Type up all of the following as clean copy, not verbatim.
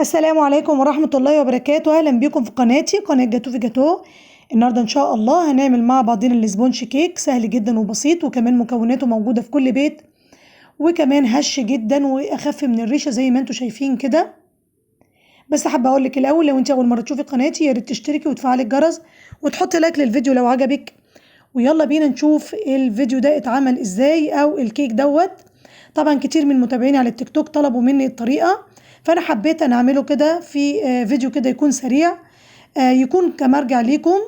السلام عليكم ورحمة الله وبركاته. أهلا بكم في قناتي قناة جاتو في جاتو. النهاردة إن شاء الله هنعمل مع بعضنا الاسبونج كيك، سهل جدا وبسيط، وكمان مكوناته موجودة في كل بيت، وكمان هش جدا وأخف من الريشة زي ما انتوا شايفين كده. بس حابة أقولك الأول، لو انت أول مرة تشوفي قناتي يا ريت تشتركي وتفعلي الجرس وتحطي لايك للفيديو لو عجبك. ويلا بينا نشوف الفيديو ده اتعمل ازاي أو الكيك دوت. طبعا كتير من متابعيني على التيك توك طلبوا مني الطريقة، فانا حبيت انا اعمله كده في فيديو كده يكون سريع، يكون كمرجع ليكم.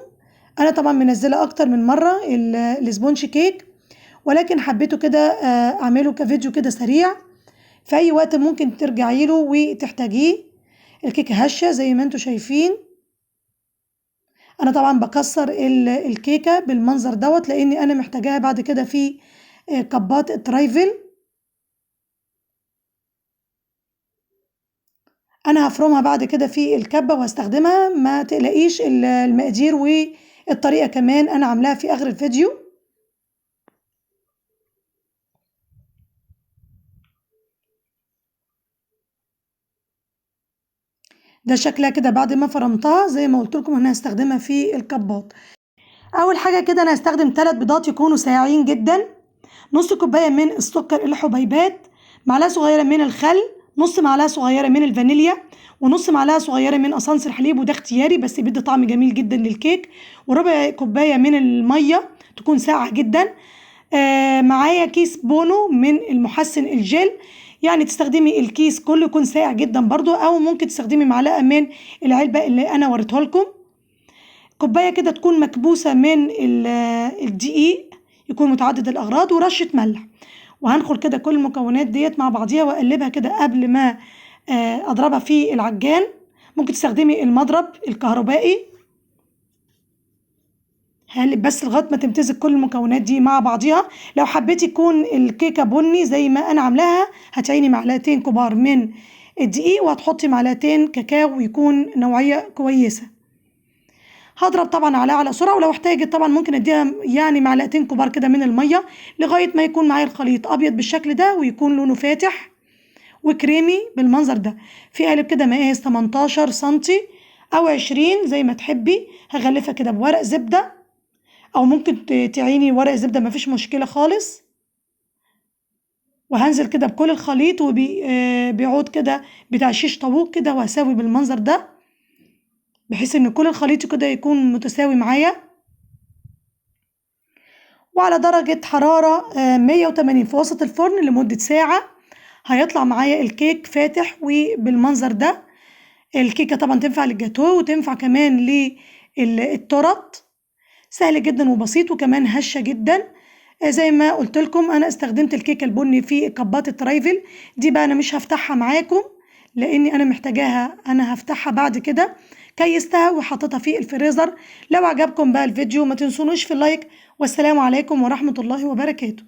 انا طبعا منزله اكتر من مره الاسبونج كيك، ولكن حبيته كده اعمله كفيديو كده سريع، في اي وقت ممكن ترجعي له وتحتاجيه. الكيكه هشه زي ما انتم شايفين. انا طبعا بكسر الكيكه بالمنظر دوت، لاني انا محتاجاها بعد كده في كبات الترايفل. انا هفرمها بعد كده في الكبه وهستخدمها، ما تقلقيش. المقادير والطريقه كمان انا عاملاها في اخر الفيديو. ده شكلها كده بعد ما فرمتها، زي ما قلت لكم انا هستخدمها في الكبات. اول حاجه كده انا هستخدم 3 بيضات يكونوا ساقعين جدا، نص كوبايه من السكر الحبيبات، معلقه صغيره من الخل، نص معلقه صغيره من الفانيليا، ونص معلقه صغيره من قصنص الحليب، وده اختياري بس بيدي طعم جميل جدا للكيك، وربع كوبايه من الميه تكون ساقعه جدا. معايا كيس بونو من المحسن الجل، يعني تستخدمي الكيس كله يكون ساقع جدا برضو، او ممكن تستخدمي معلقه من العلبه اللي انا وريتها لكم. كوبايه كده تكون مكبوسه من الدقيق يكون متعدد الاغراض، ورشه ملح. وهنخل كده كل المكونات ديت مع بعضيها واقلبها كده قبل ما اضربها في العجان. ممكن تستخدمي المضرب الكهربائي. هقلب بس لغايه ما تمتزج كل المكونات دي مع بعضيها. لو حبيتي يكون الكيكه بني زي ما انا عاملاها، هتعيني معلقتين كبار من الدقيق وهتحطي معلقتين كاكاو ويكون نوعيه كويسه. هضرب طبعا على سرعه، ولو احتاجت طبعا ممكن اديها يعني معلقتين كبار كده من الميه لغايه ما يكون معايا الخليط ابيض بالشكل ده، ويكون لونه فاتح وكريمي بالمنظر ده. في قالب كده مقاس 18 سنتي او 20 زي ما تحبي. هغلفها كده بورق زبده، او ممكن تعيني ورق زبده مفيش مشكله خالص. وهنزل كده بكل الخليط وبيعود كده بتاع شيش طاووق كده، وهساوي بالمنظر ده بحيث ان كل الخليط كده يكون متساوي معايا. وعلى درجة حرارة 180 في وسط الفرن لمدة ساعة هيطلع معايا الكيك فاتح وبالمنظر ده. الكيكة طبعا تنفع للجاتو وتنفع كمان للتورت، سهل جدا وبسيط وكمان هشة جدا. زي ما قلت لكم انا استخدمت الكيكة البني في كبات الترايفل دي، بقى انا مش هفتحها معاكم لاني انا محتاجاها، انا هفتحها بعد كده. كيستها وحطيتها في الفريزر. لو عجبكم بقى الفيديو ما تنسونوش في اللايك، والسلام عليكم ورحمة الله وبركاته.